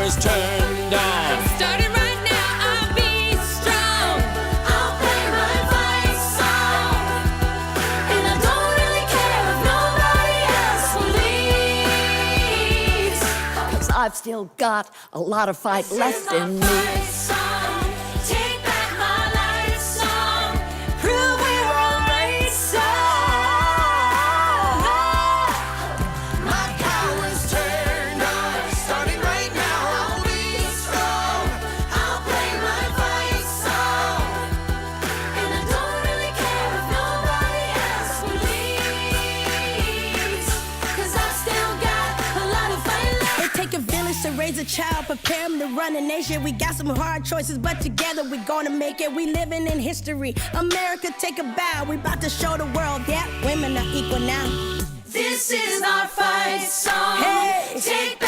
is turned on. Starting right now, I'll be strong. I'll play my fight song, and I don't really care if nobody else believes, 'cause I've still got a lot of fight left in me. Take back my life song, prove we're alright song. My power's turned on. Starting right now, I'll be strong. I'll play my fight song, and I don't really care if nobody else believes, 'cause I've still got a lot of fight left. It take a village to raise a child, prepare him to run a nation. We got some hard choices, but together we gonna make it. We living in history. America, take a bow. We about to show the world that women are equal now. This is our fight song. Hey. Take back